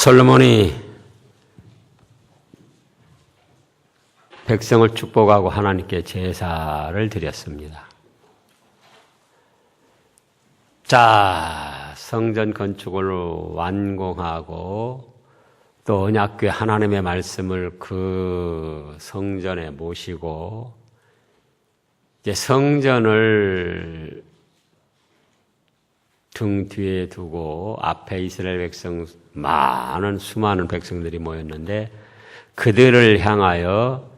솔로몬이 백성을 축복하고 하나님께 제사를 드렸습니다. 자, 성전 건축을 완공하고 또 언약궤 하나님의 말씀을 그 성전에 모시고 이제 성전을 등 뒤에 두고 앞에 이스라엘 백성 수많은 백성들이 모였는데 그들을 향하여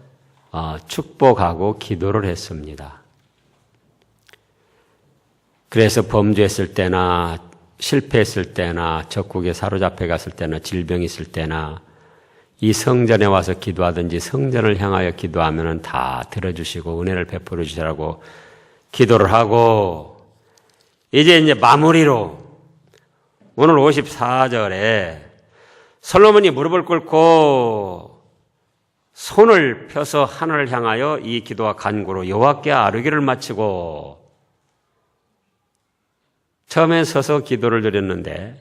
축복하고 기도를 했습니다. 그래서 범죄했을 때나 실패했을 때나 적국에 사로잡혀 갔을 때나 질병이 있을 때나 이 성전에 와서 기도하든지 성전을 향하여 기도하면 다 들어주시고 은혜를 베풀어 주시라고 기도를 하고 이제 마무리로 오늘 54절에 솔로몬이 무릎을 꿇고 손을 펴서 하늘을 향하여 이 기도와 간구로 여호와께 아뢰기를 마치고 처음에 서서 기도를 드렸는데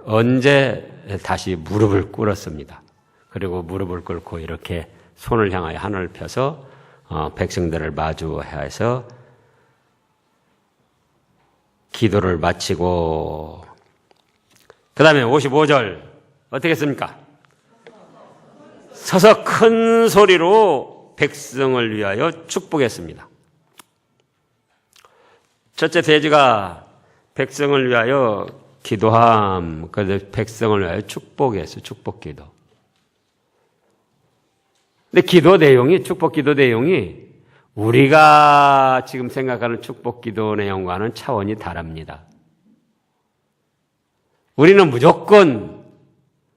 언제 다시 무릎을 꿇었습니다. 그리고 무릎을 꿇고 이렇게 손을 향하여 하늘을 펴서 백성들을 마주해서 기도를 마치고 그 다음에 55절 어떻게 했습니까? 서서 큰 소리로 백성을 위하여 축복했습니다. 첫째 돼지가 백성을 위하여 기도함, 그래서 백성을 위하여 축복했어요. 축복기도. 근데 기도 내용이, 축복기도 내용이 우리가 지금 생각하는 축복기도 내용과는 차원이 다릅니다. 우리는 무조건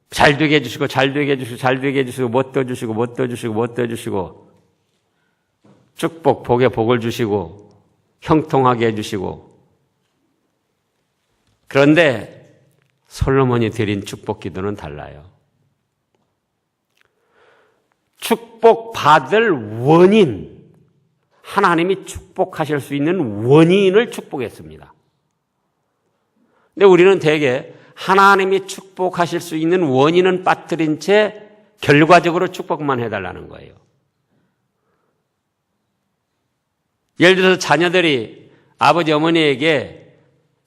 잘 되게 해주시고, 잘 되게 해주시고, 잘 되게 해주시고, 못 더 주시고, 못 더 주시고, 못 더 주시고, 축복, 복에 복을 주시고, 형통하게 해주시고. 그런데 솔로몬이 드린 축복기도는 달라요. 축복받을 원인, 하나님이 축복하실 수 있는 원인을 축복했습니다. 근데 우리는 대개 하나님이 축복하실 수 있는 원인은 빠뜨린 채 결과적으로 축복만 해달라는 거예요. 예를 들어서 자녀들이 아버지 어머니에게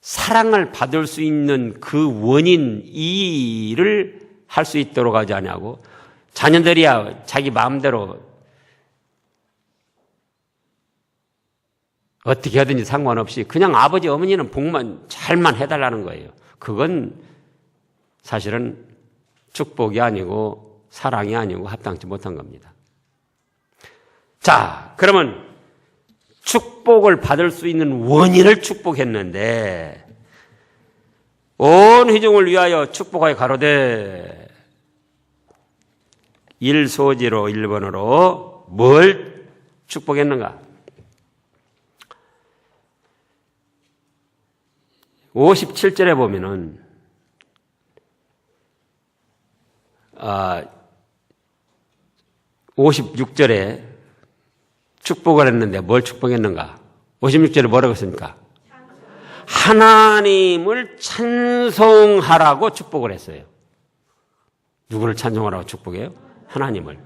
사랑을 받을 수 있는 그 원인 일을 할 수 있도록 하지 않냐고. 자녀들이야 자기 마음대로 어떻게 하든지 상관없이 그냥 아버지 어머니는 복만 잘만 해달라는 거예요. 그건 사실은 축복이 아니고 사랑이 아니고 합당치 못한 겁니다. 자, 그러면 축복을 받을 수 있는 원인을 축복했는데 온 회중을 위하여 축복하여 가로되 일소지로 1번으로 뭘 축복했는가? 57절에 보면은 56절에 축복을 했는데 뭘 축복했는가? 56절에 뭐라고 했습니까? 하나님을 찬송하라고 축복을 했어요. 누구를 찬송하라고 축복해요? 하나님을.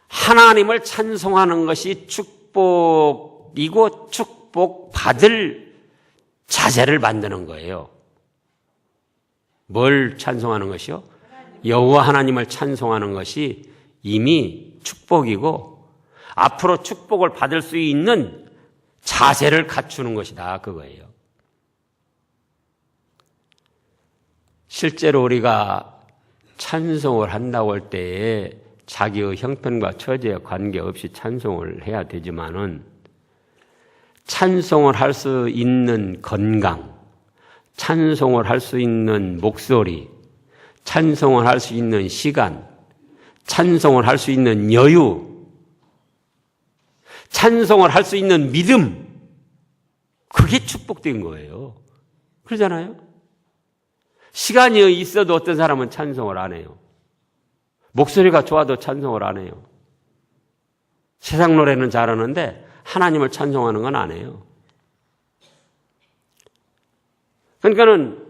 하나님을 찬송하는 것이 축복이고 축복받을 자세를 만드는 거예요. 뭘 찬송하는 것이요? 여호와 하나님을 찬송하는 것이 이미 축복이고 앞으로 축복을 받을 수 있는 자세를 갖추는 것이다 그거예요. 실제로 우리가 찬송을 한다고 할 때에 자기의 형편과 처지에 관계없이 찬송을 해야 되지만은 찬송을 할 수 있는 건강, 찬송을 할 수 있는 목소리, 찬송을 할 수 있는 시간, 찬송을 할 수 있는 여유, 찬송을 할 수 있는 믿음, 그게 축복된 거예요. 그러잖아요? 시간이 있어도 어떤 사람은 찬송을 안 해요. 목소리가 좋아도 찬송을 안 해요. 세상 노래는 잘하는데 하나님을 찬송하는 건 안 해요. 그러니까는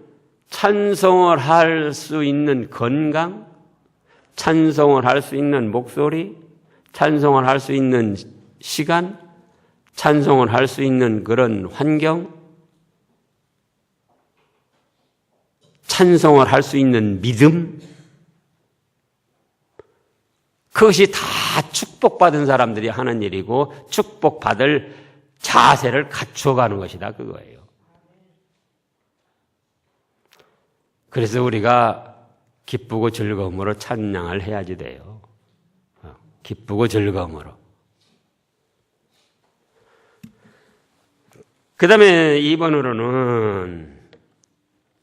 찬송을 할 수 있는 건강, 찬송을 할 수 있는 목소리, 찬송을 할 수 있는 시간, 찬송을 할 수 있는 그런 환경, 찬송을 할 수 있는 믿음, 그것이 다 축복받은 사람들이 하는 일이고 축복받을 자세를 갖춰가는 것이다 그거예요. 그래서 우리가 기쁘고 즐거움으로 찬양을 해야지 돼요. 기쁘고 즐거움으로. 그 다음에 2번으로는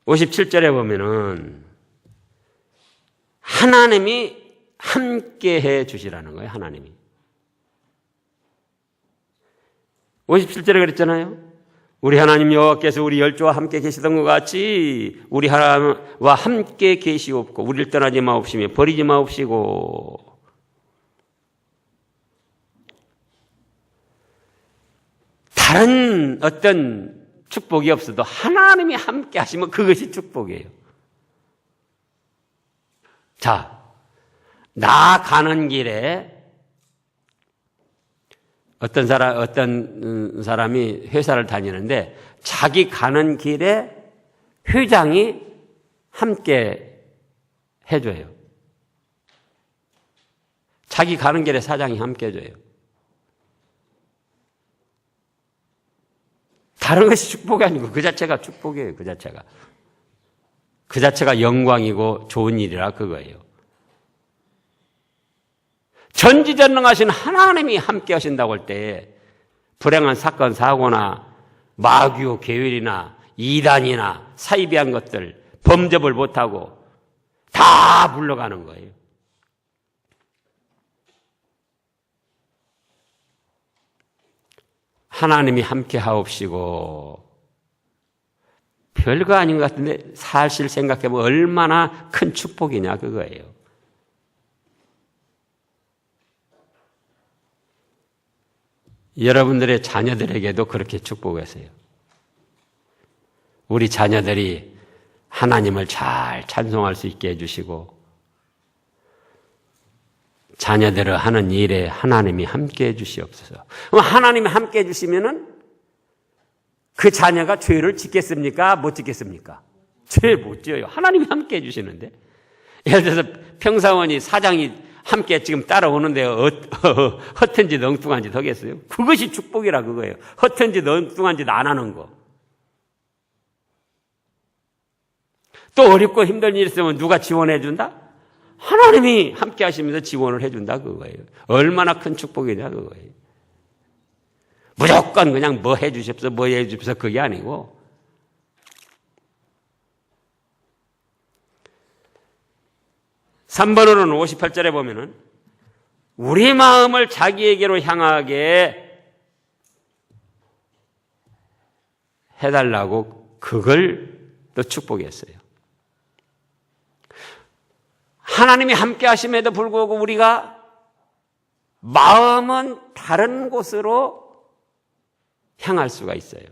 57절에 보면은 하나님이 함께 해 주시라는 거예요. 하나님이. 57절에 그랬잖아요. 우리 하나님 여호와께서 우리 열조와 함께 계시던 것 같이 우리 하나님과 함께 계시옵고 우리를 떠나지 마옵시며 버리지 마옵시고. 다른 어떤 축복이 없어도 하나님이 함께 하시면 그것이 축복이에요. 자, 나 가는 길에 어떤 사람이 회사를 다니는데 자기 가는 길에 회장이 함께 해줘요. 자기 가는 길에 사장이 함께 해줘요. 다른 것이 축복이 아니고 그 자체가 축복이에요. 그 자체가 영광이고 좋은 일이라 그거예요. 전지전능하신 하나님이 함께 하신다고 할 때 불행한 사건, 사고나 마귀, 계율이나 이단이나 사이비한 것들 범접을 못하고 다 물러가는 거예요. 하나님이 함께 하옵시고 별거 아닌 것 같은데 사실 생각해보면 얼마나 큰 축복이냐 그거예요. 여러분들의 자녀들에게도 그렇게 축복하세요. 우리 자녀들이 하나님을 잘 찬송할 수 있게 해주시고 자녀들을 하는 일에 하나님이 함께 해주시옵소서. 그럼 하나님이 함께 해주시면은 그 자녀가 죄를 짓겠습니까? 못 짓겠습니까? 죄 못 지어요. 하나님이 함께 해주시는데. 예를 들어서 평사원이 사장이 함께 지금 따라오는데 허튼 짓 엉뚱한 짓 하겠어요? 그것이 축복이라 그거예요. 허튼 짓 엉뚱한 짓 안 하는 거. 또 어렵고 힘든 일 있으면 누가 지원해 준다? 하나님이 함께 하시면서 지원을 해 준다 그거예요. 얼마나 큰 축복이냐 그거예요. 무조건 그냥 뭐 해 주십시오 뭐 해 주십시오 그게 아니고 3번으로는 58절에 보면은 우리 마음을 자기에게로 향하게 해달라고 그걸 또 축복했어요. 하나님이 함께 하심에도 불구하고 우리가 마음은 다른 곳으로 향할 수가 있어요.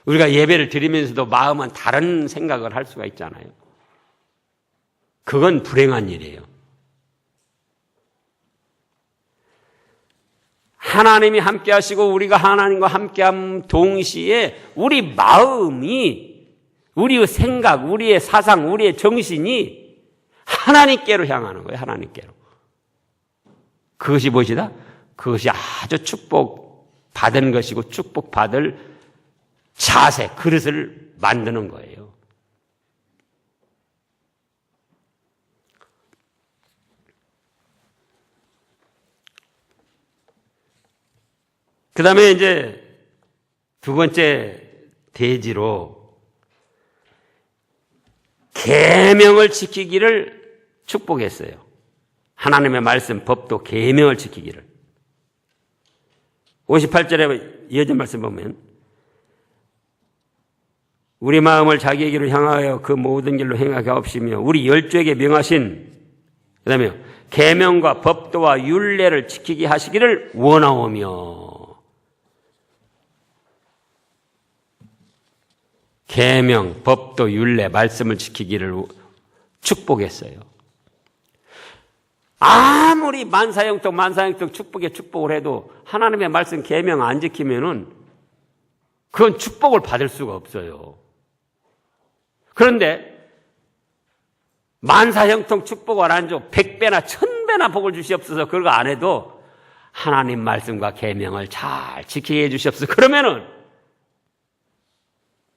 우리가 예배를 드리면서도 마음은 다른 생각을 할 수가 있잖아요. 그건 불행한 일이에요. 하나님이 함께 하시고 우리가 하나님과 함께함 동시에 우리 마음이 우리의 생각, 우리의 사상, 우리의 정신이 하나님께로 향하는 거예요. 하나님께로. 그것이 무엇이다? 그것이 아주 축복받은 것이고 축복받을 자세, 그릇을 만드는 거예요. 그 다음에 이제 두 번째 대지로 계명을 지키기를 축복했어요. 하나님의 말씀, 법도 계명을 지키기를. 58절에 예전 말씀 보면 우리 마음을 자기에게로 향하여 그 모든 길로 행하게 하옵시며 우리 열조에게 명하신 그 다음에 계명과 법도와 율례를 지키게 하시기를 원하오며 계명, 법도, 율례, 말씀을 지키기를 축복했어요. 아무리 만사형통 축복을 해도 하나님의 말씀 계명 안 지키면은 그건 축복을 받을 수가 없어요. 그런데 만사형통 축복을 안 줘 100배나 1000배나 복을 주시옵소서 그거 안 해도 하나님 말씀과 계명을 잘 지키게 해 주시옵소서 그러면은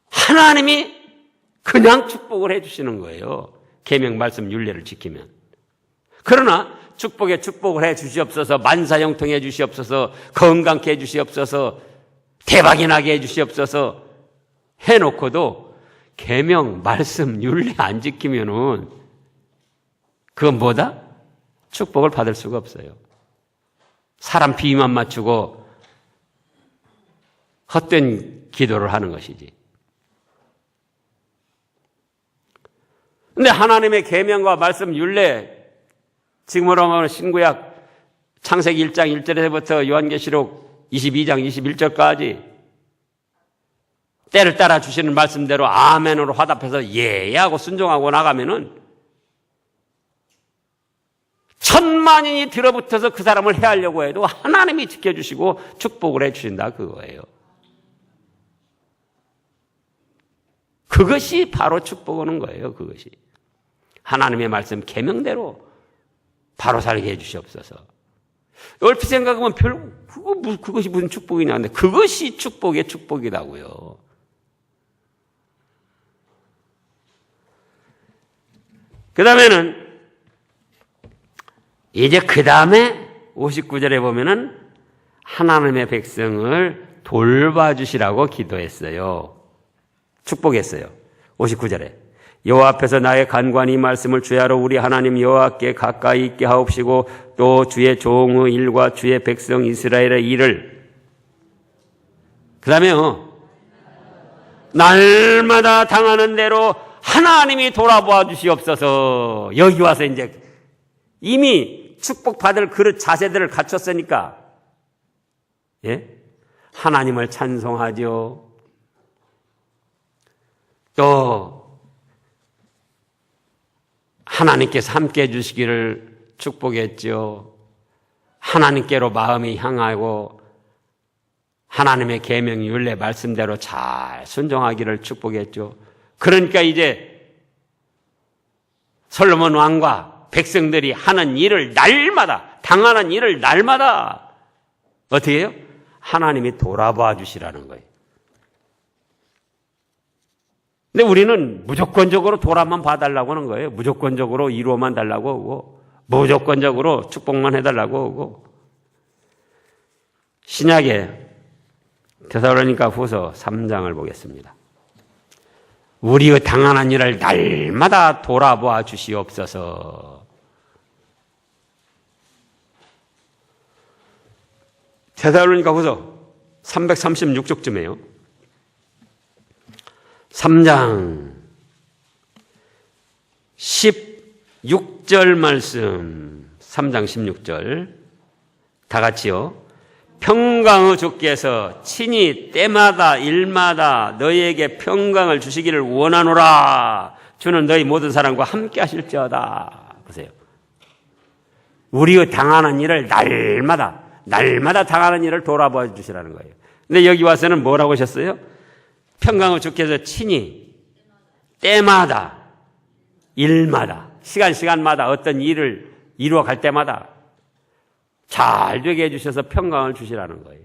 하나님이 그냥 축복을 해 주시는 거예요. 계명 말씀 율례를 지키면. 그러나 축복에 축복을 해 주시옵소서 만사형통해 주시옵소서 건강케 해 주시옵소서 대박이 나게 해 주시옵소서 해놓고도 계명 말씀 율례 안 지키면은 그건 뭐다? 축복을 받을 수가 없어요. 사람 비위만 맞추고 헛된 기도를 하는 것이지. 근데 하나님의 계명과 말씀 율례 지금으로 말하면 신구약 창세기 1장 1절에서부터 요한계시록 22장 21절까지 때를 따라 주시는 말씀대로 아멘으로 화답해서 예 하고 순종하고 나가면은 천만인이 들어붙어서 그 사람을 해하려고 해도 하나님이 지켜주시고 축복을 해주신다 그거예요. 그것이 바로 축복 오는 거예요. 그것이 하나님의 말씀 계명대로 바로 살게 해주시옵소서. 얼핏 생각하면 그것이 무슨 축복이냐 하는데 그것이 축복의 축복이라고요. 그 다음에는 이제 그 다음에 59절에 보면은 하나님의 백성을 돌봐주시라고 기도했어요. 축복했어요. 59절에 여호와 앞에서 나의 간관이 말씀을 주야로 우리 하나님 여호와께 가까이 있게 하옵시고 또 주의 종의 일과 주의 백성 이스라엘의 일을 그 다음에요 날마다 당하는 대로 하나님이 돌아보아 주시옵소서. 여기 와서 이제 이미 축복받을 그릇 자세들을 갖췄으니까 예? 하나님을 찬송하죠. 또 하나님께서 함께 해주시기를 축복했죠. 하나님께로 마음이 향하고 하나님의 계명 율례 말씀대로 잘 순종하기를 축복했죠. 그러니까 이제 솔로몬 왕과 백성들이 하는 일을 날마다 당하는 일을 날마다 어떻게 해요? 하나님이 돌아봐 주시라는 거예요. 근데 우리는 무조건적으로 돌아만 봐달라고 하는 거예요. 무조건적으로 이루어만 달라고 하고 무조건적으로 축복만 해달라고 하고 신약의 데살로니가 후서 3장을 보겠습니다. 우리의 당하는 일을 날마다 돌아보아 주시옵소서. 데살로니가 후서 336쪽쯤에요. 3장 16절 말씀 3장 16절 다 같이요. 평강의 주께서 친히 때마다 일마다 너희에게 평강을 주시기를 원하노라. 주는 너희 모든 사람과 함께 하실지어다. 보세요. 우리의 당하는 일을 날마다 당하는 일을 돌아봐 주시라는 거예요. 근데 여기 와서는 뭐라고 하셨어요? 평강의 주께서 친히 때마다 일마다 시간마다 어떤 일을 이루어 갈 때마다 잘 되게 해주셔서 평강을 주시라는 거예요.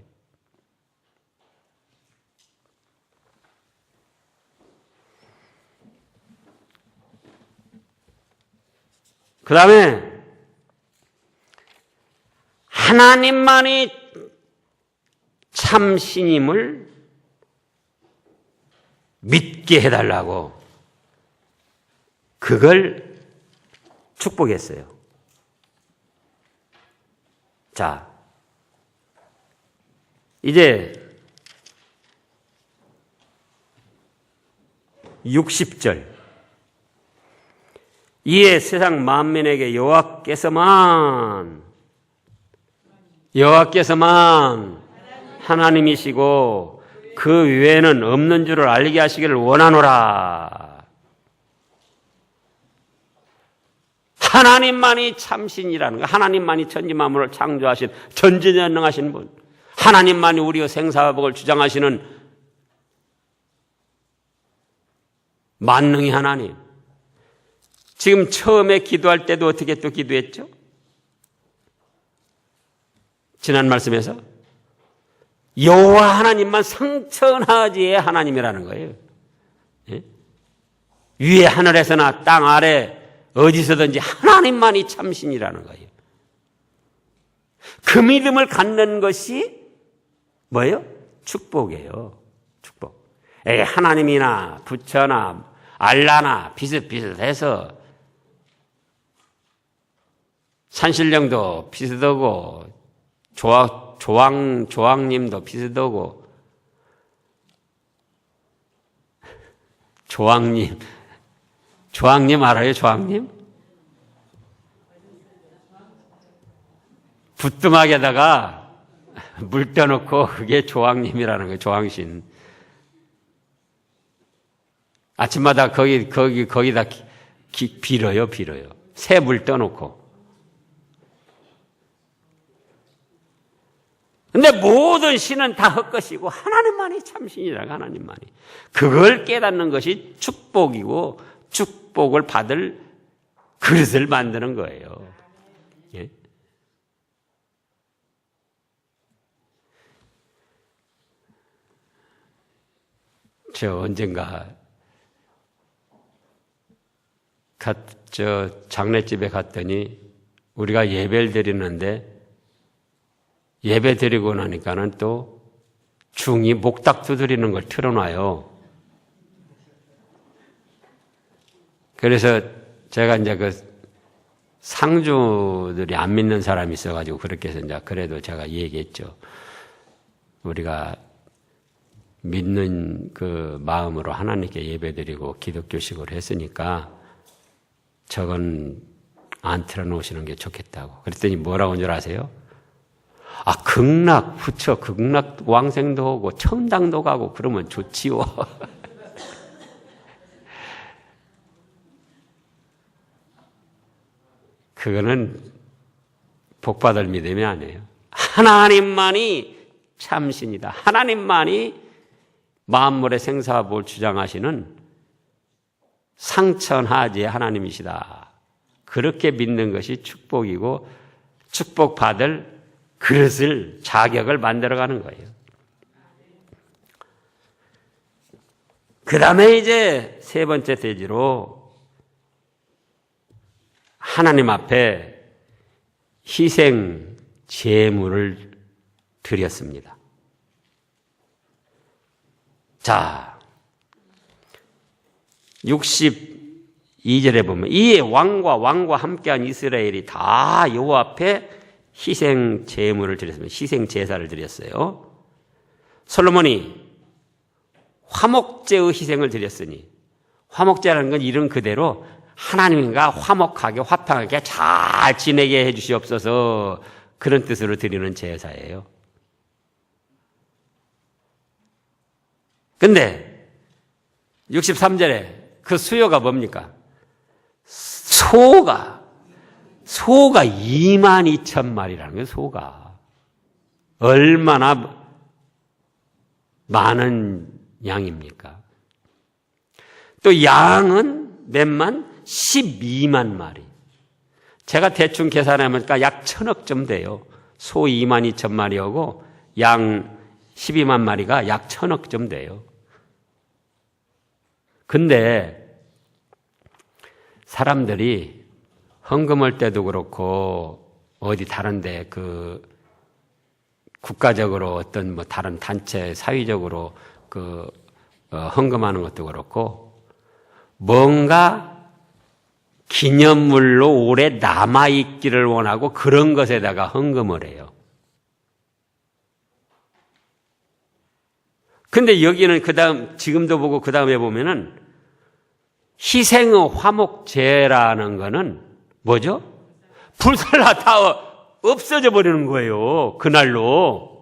그 다음에 하나님만이 참 신임을 믿게 해달라고 그걸 축복했어요. 자, 이제 60절 이에 세상 만민에게 여호와께서만 하나님이시고 그 외에는 없는 줄을 알게 하시기를 원하노라. 하나님만이 참신이라는 거. 하나님만이 천지만물을 창조하신 전지전능하신 분. 하나님만이 우리의 생사복을 주장하시는 만능의 하나님. 지금 처음에 기도할 때도 어떻게 또 기도했죠? 지난 말씀에서 여호와 하나님만 성천하지의 하나님이라는 거예요. 예? 위에 하늘에서나 땅 아래 어디서든지 하나님만이 참신이라는 거예요. 그 믿음을 갖는 것이 뭐예요? 축복이에요. 축복. 하나님이나 부처나 알라나 비슷비슷해서 산신령도 비슷하고 조왕님도 비슷하고 조왕님 알아요? 조왕님? 부뚜막에다가 물 떠놓고 그게 조왕님이라는 거예요. 조왕신. 아침마다 거기다 빌어요. 새 물 떠놓고. 근데 모든 신은 다 헛것이고 하나님만이 참신이라고. 하나님만이. 그걸 깨닫는 것이 축복이고 축복을 받을 그릇을 만드는 거예요. 예? 저 언젠가 장례집에 갔더니 우리가 예배를 드리는데 예배 드리고 나니까는 또 중이 목닥 두드리는 걸 틀어놔요. 그래서 제가 이제 그 상주들이 안 믿는 사람이 있어가지고 그렇게 해서 이제 그래도 제가 얘기했죠. 우리가 믿는 그 마음으로 하나님께 예배 드리고 기독교식으로 했으니까 저건 안 틀어놓으시는 게 좋겠다고. 그랬더니 뭐라고 한 줄 아세요? 극락, 부처, 극락 왕생도 오고, 천당도 가고, 그러면 좋지요. 그거는 복받을 믿음이 아니에요. 하나님만이 참신이다. 하나님만이 만물의 생사복을 주장하시는 상천하지의 하나님이시다. 그렇게 믿는 것이 축복이고, 축복받을 그릇을, 자격을 만들어가는 거예요. 그 다음에 이제 세 번째 대지로 하나님 앞에 희생 제물을 드렸습니다. 자, 62절에 보면 이에 왕과 함께한 이스라엘이 다 여호와 앞에 희생 제물을 드렸습니다. 희생 제사를 드렸어요. 솔로몬이 화목제의 희생을 드렸으니, 화목제라는 건 이름 그대로 하나님과 화목하게 화평하게 잘 지내게 해주시옵소서, 그런 뜻으로 드리는 제사예요. 근데 63절에 그 수요가 뭡니까? 소가 22,000마리라는 거예요. 소가 얼마나 많은 양입니까? 또 양은 몇만? 12만 마리. 제가 대충 계산해보니까 약 1,000억쯤 돼요. 소 22,000마리하고 양 12만 마리가 약 1,000억쯤 돼요. 근데 사람들이 헌금할 때도 그렇고 어디 다른데 그 국가적으로 어떤 뭐 다른 단체 사회적으로 그 헌금하는 것도 그렇고 뭔가 기념물로 오래 남아있기를 원하고 그런 것에다가 헌금을 해요. 근데 여기는 지금도 보고 그 다음에 보면은 희생의 화목제라는 거는 뭐죠? 불살라 다 없어져 버리는 거예요. 그날로.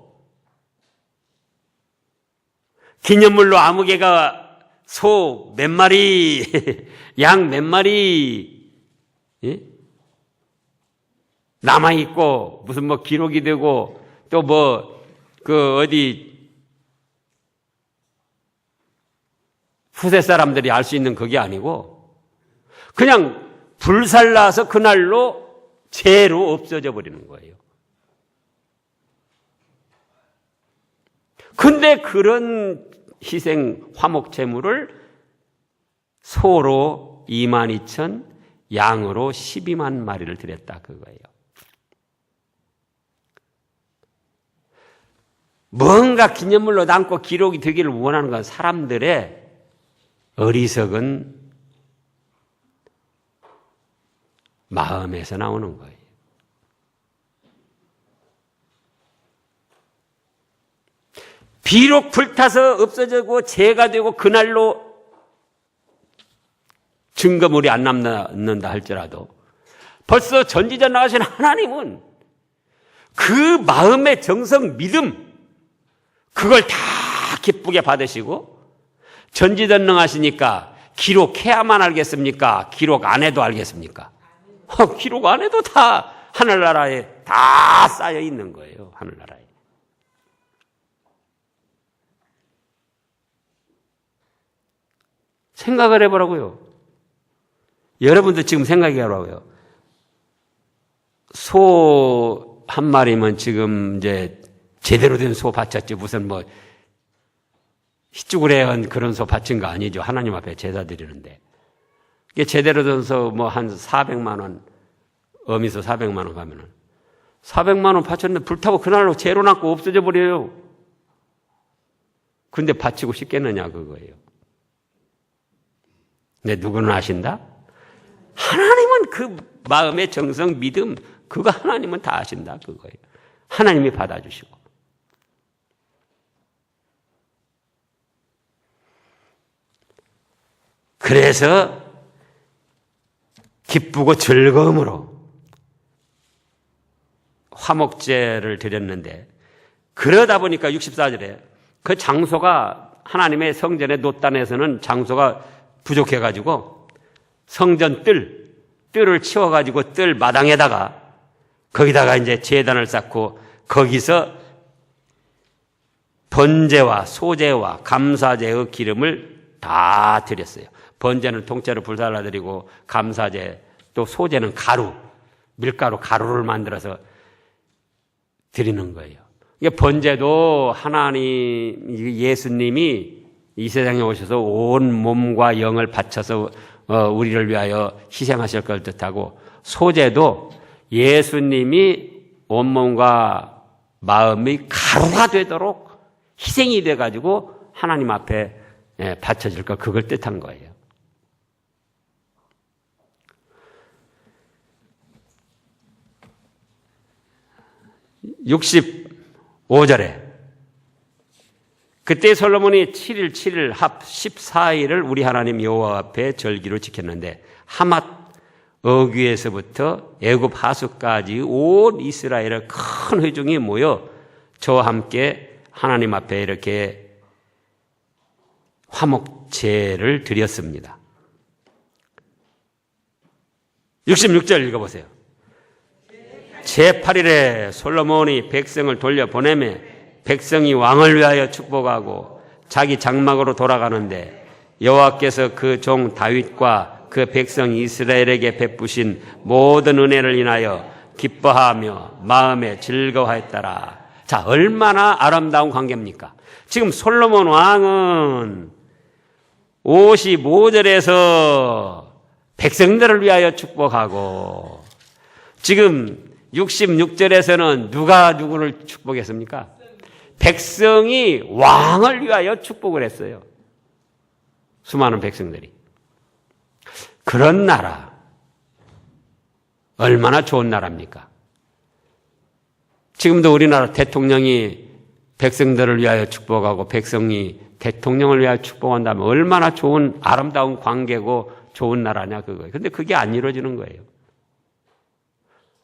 기념물로 아무개가 소 몇 마리, 양 몇 마리 남아있고 무슨 뭐 기록이 되고 또 뭐 어디 후세 사람들이 알 수 있는 그게 아니고 그냥 불살라서 그날로 죄로 없어져 버리는 거예요. 근데 그런 희생 화목 제물을 소로 22,000, 양으로 12만 마리를 드렸다 그거예요. 뭔가 기념물로 남고 기록이 되기를 원하는 건 사람들의 어리석은 마음에서 나오는 거예요. 비록 불타서 없어지고 죄가 되고 그날로 증거물이 안 남는다 할지라도 벌써 전지전능하신 하나님은 그 마음의 정성, 믿음 그걸 다 기쁘게 받으시고 전지전능하시니까 기록해야만 알겠습니까? 기록 안 해도 알겠습니까? 기록 안 해도 다 하늘나라에 다 쌓여 있는 거예요. 하늘나라에. 생각을 해보라고요. 여러분도 지금 생각해보라고요. 소 한 마리면 지금 이제 제대로 된 소 바쳤지 무슨 뭐 휘쭈그레한 그런 소 바친 거 아니죠. 하나님 앞에 제사 드리는데. 이게 제대로 된 소 뭐 한 400만 원, 어미소 400만 원 가면은 400만 원 바쳤는데 불타고 그날로 죄로 남고 없어져 버려요. 근데 바치고 싶겠느냐 그거예요. 근데 누구는 아신다? 하나님은 그 마음의 정성, 믿음 그거 하나님은 다 아신다 그거예요. 하나님이 받아주시고. 그래서 기쁘고 즐거움으로 화목제를 드렸는데 그러다 보니까 64절에 그 장소가 하나님의 성전의 놋단에서는 장소가 부족해가지고 성전 뜰을 치워가지고 뜰 마당에다가 거기다가 이제 제단을 쌓고 거기서 번제와 소제와 감사제의 기름을 다 드렸어요. 번제는 통째로 불살라 드리고 감사제 또 소제는 가루, 밀가루 가루를 만들어서 드리는 거예요. 이게 번제도 하나님 예수님이 이 세상에 오셔서 온 몸과 영을 바쳐서 우리를 위하여 희생하실 걸 뜻하고 소제도 예수님이 온몸과 마음이 가루가 되도록 희생이 돼가지고 하나님 앞에 바쳐질 것 그걸 뜻한 거예요. (65절에) 그때 솔로몬이 7일 합 14일을 우리 하나님 여호와 앞에 절기로 지켰는데 하맛 어귀에서부터 애굽 하수까지 온 이스라엘의 큰 회중이 모여 저와 함께 하나님 앞에 이렇게 화목제를 드렸습니다. 66절 읽어보세요. 제8일에 솔로몬이 백성을 돌려보내며 백성이 왕을 위하여 축복하고 자기 장막으로 돌아가는데 여호와께서 그 종 다윗과 그 백성 이스라엘에게 베푸신 모든 은혜를 인하여 기뻐하며 마음에 즐거워했더라. 자, 얼마나 아름다운 관계입니까? 지금 솔로몬 왕은 55절에서 백성들을 위하여 축복하고 지금 66절에서는 누가 누구를 축복했습니까? 백성이 왕을 위하여 축복을 했어요. 수많은 백성들이. 그런 나라 얼마나 좋은 나라입니까? 지금도 우리나라 대통령이 백성들을 위하여 축복하고 백성이 대통령을 위하여 축복한다면 얼마나 좋은 아름다운 관계고 좋은 나라냐 그거예요. 근데 그게 안 이루어지는 거예요.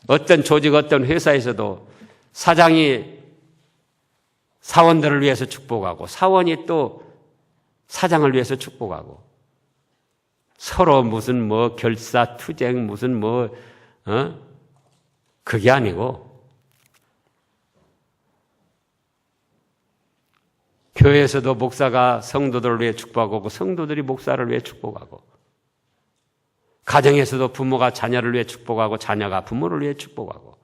어떤 조직 어떤 회사에서도 사장이 사원들을 위해서 축복하고 사원이 또 사장을 위해서 축복하고 서로 무슨 뭐 결사투쟁 무슨 그게 아니고 교회에서도 목사가 성도들을 위해 축복하고 성도들이 목사를 위해 축복하고 가정에서도 부모가 자녀를 위해 축복하고 자녀가 부모를 위해 축복하고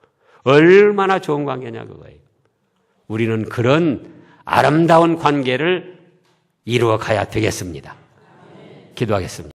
얼마나 좋은 관계냐 그거예요. 우리는 그런 아름다운 관계를 이루어 가야 되겠습니다. 기도하겠습니다.